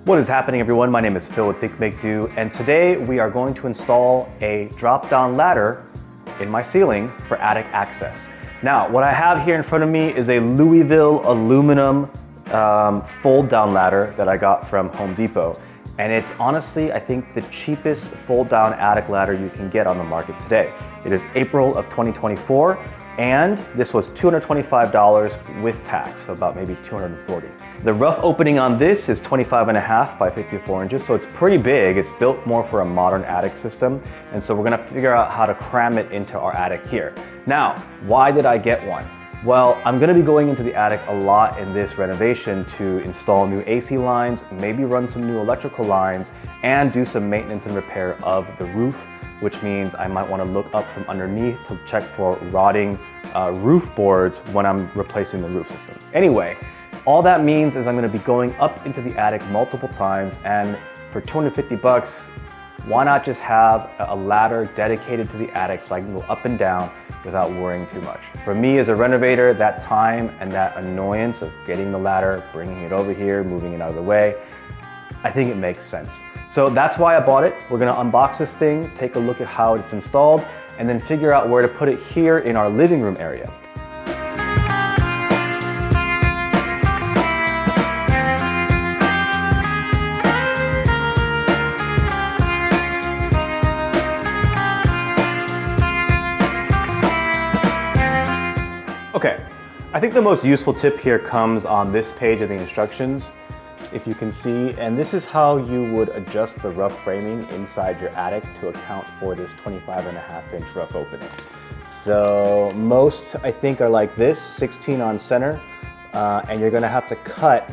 What is happening, everyone? My name is Phil with Think Make Do, and today we are going to install a drop-down ladder in my ceiling for attic access. Now, what I have here in front of me is a Louisville aluminum fold-down ladder that I got from Home Depot. And it's honestly, I think, the cheapest fold-down attic ladder you can get on the market today. It is April of 2024, and this was $225 with tax, so about maybe $240. The rough opening on this is 25.5 by 54 inches, so it's pretty big. It's built more for a modern attic system, and so we're gonna figure out how to cram it into our attic here. Now, why did I get one? Well, I'm gonna be going into the attic a lot in this renovation to install new AC lines, maybe run some new electrical lines, and do some maintenance and repair of the roof, which means I might wanna look up from underneath to check for rotting roof boards when I'm replacing the roof system. Anyway, all that means is I'm gonna be going up into the attic multiple times, and for 250 bucks, why not just have a ladder dedicated to the attic so I can go up and down without worrying too much. For me as a renovator, that time and that annoyance of getting the ladder, bringing it over here, moving it out of the way, I think it makes sense. So that's why I bought it. We're gonna unbox this thing, take a look at how it's installed, and then figure out where to put it here in our living room area. Okay, I think the most useful tip here comes on this page of the instructions, if you can see, and this is how you would adjust the rough framing inside your attic to account for this 25.5-inch rough opening. So most, I think, are like this, 16 on center, and you're gonna have to cut,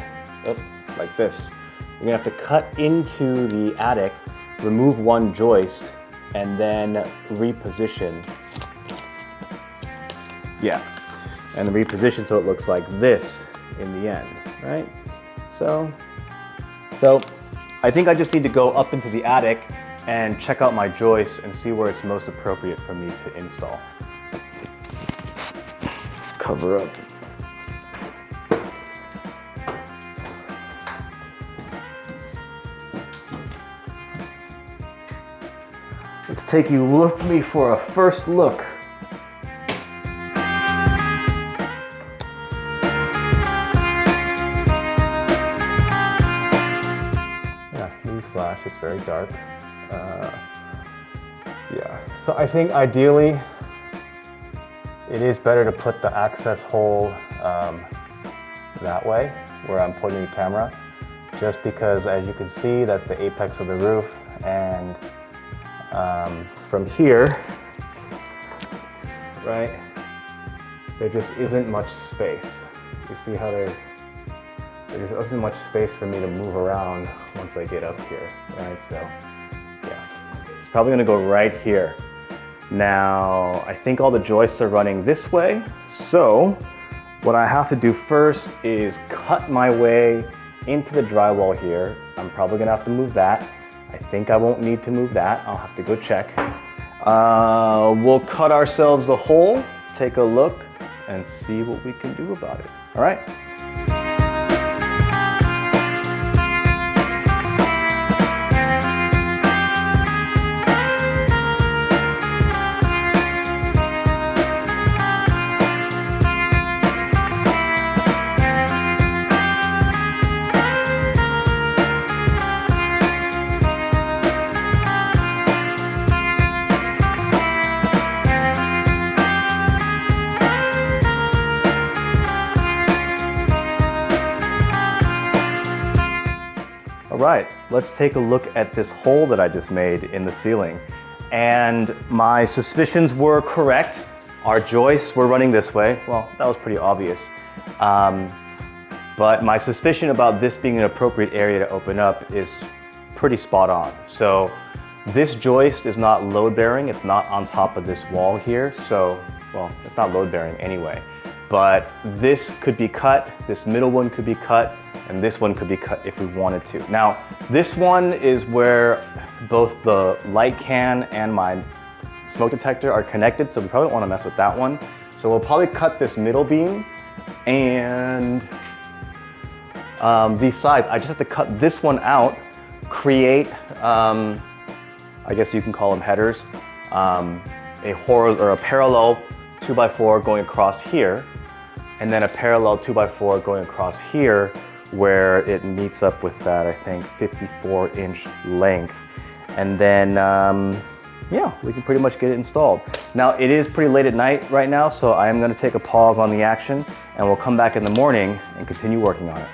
like this. You're gonna have to cut into the attic, remove one joist, and then reposition. Yeah. And reposition so it looks like this in the end, right? So I think I just need to go up into the attic and check out my joists and see where it's most appropriate for me to install. Cover up. Let's take you with me for a first look. Flash, it's very dark. Yeah, so I think ideally it is better to put the access hole that way, where I'm pointing the camera, just because, as you can see, that's the apex of the roof, and from here, right, there just isn't much space. You see how there just isn't much space for me to move around once I get up here, right? So, yeah, it's probably gonna go right here. Now, I think all the joists are running this way, so what I have to do first is cut my way into the drywall here. I'm probably gonna have to move that. I think I won't need to move that. I'll have to go check. We'll cut ourselves a hole, take a look, and see what we can do about it. All right? All right, let's take a look at this hole that I just made in the ceiling. And my suspicions were correct. Our joists were running this way. Well, that was pretty obvious. But my suspicion about this being an appropriate area to open up is pretty spot on. So this joist is not load bearing. It's not on top of this wall here. So, well, it's not load bearing anyway. But this could be cut, this middle one could be cut, and this one could be cut if we wanted to. Now, this one is where both the light can and my smoke detector are connected, so we probably don't want to mess with that one. So we'll probably cut this middle beam and these sides. I just have to cut this one out, create, I guess you can call them headers, a parallel 2x4 going across here, and then a parallel 2x4 going across here where it meets up with that, I think, 54-inch length. And then, yeah, we can pretty much get it installed. Now, it is pretty late at night right now, so I am gonna take a pause on the action, and we'll come back in the morning and continue working on it.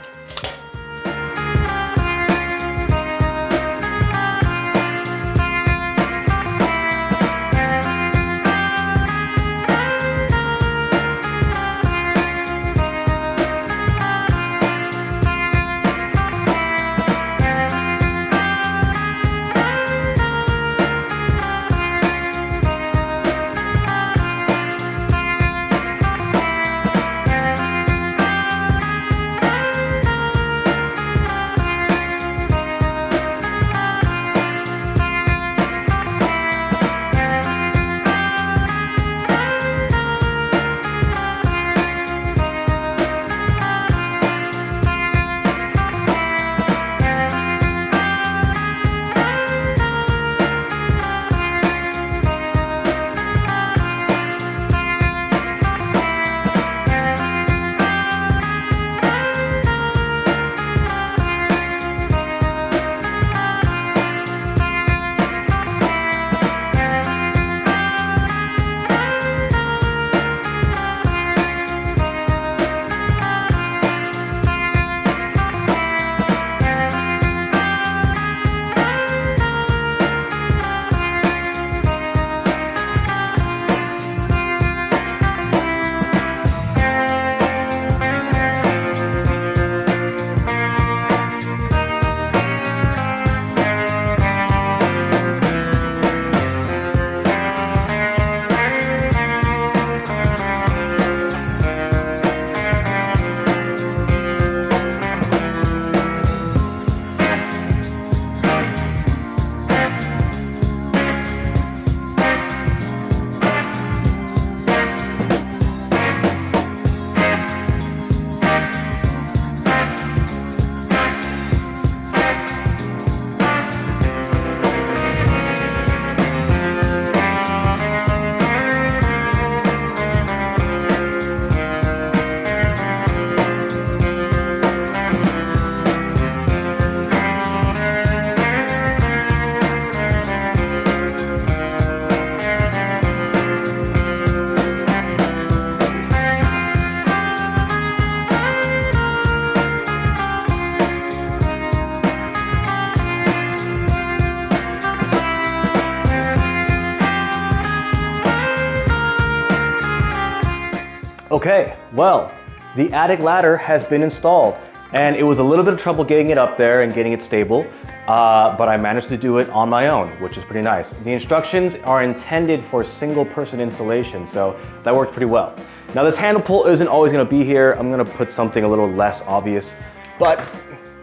Okay, well, the attic ladder has been installed, and it was a little bit of trouble getting it up there and getting it stable, but I managed to do it on my own, which is pretty nice. The instructions are intended for single person installation, so that worked pretty well. Now this handle pull isn't always gonna be here. I'm gonna put something a little less obvious, but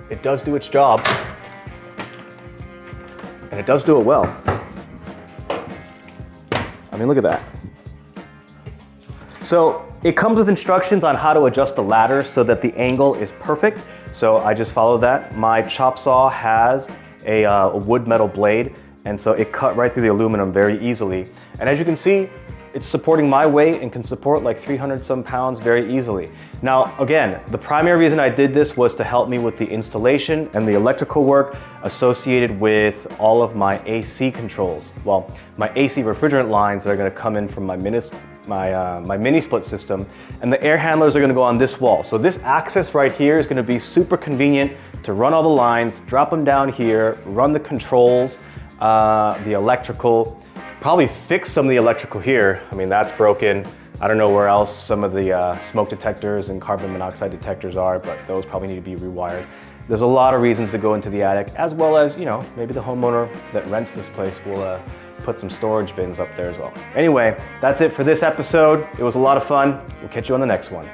it does do its job, and it does do it well. I mean, look at that. So it comes with instructions on how to adjust the ladder so that the angle is perfect. So I just followed that. My chop saw has a wood metal blade, and so it cut right through the aluminum very easily. And as you can see, it's supporting my weight and can support like 300 some pounds very easily. Now, again, the primary reason I did this was to help me with the installation and the electrical work associated with all of my AC controls. Well, my AC refrigerant lines that are gonna come in from my mini split system, and the air handlers are gonna go on this wall. So this access right here is gonna be super convenient to run all the lines, drop them down here, run the controls, the electrical, probably fix some of the electrical here. I mean, that's broken. I don't know where else some of the smoke detectors and carbon monoxide detectors are, but those probably need to be rewired. There's a lot of reasons to go into the attic, as well as, you know, maybe the homeowner that rents this place will put some storage bins up there as well. Anyway, that's it for this episode. It was a lot of fun. We'll catch you on the next one.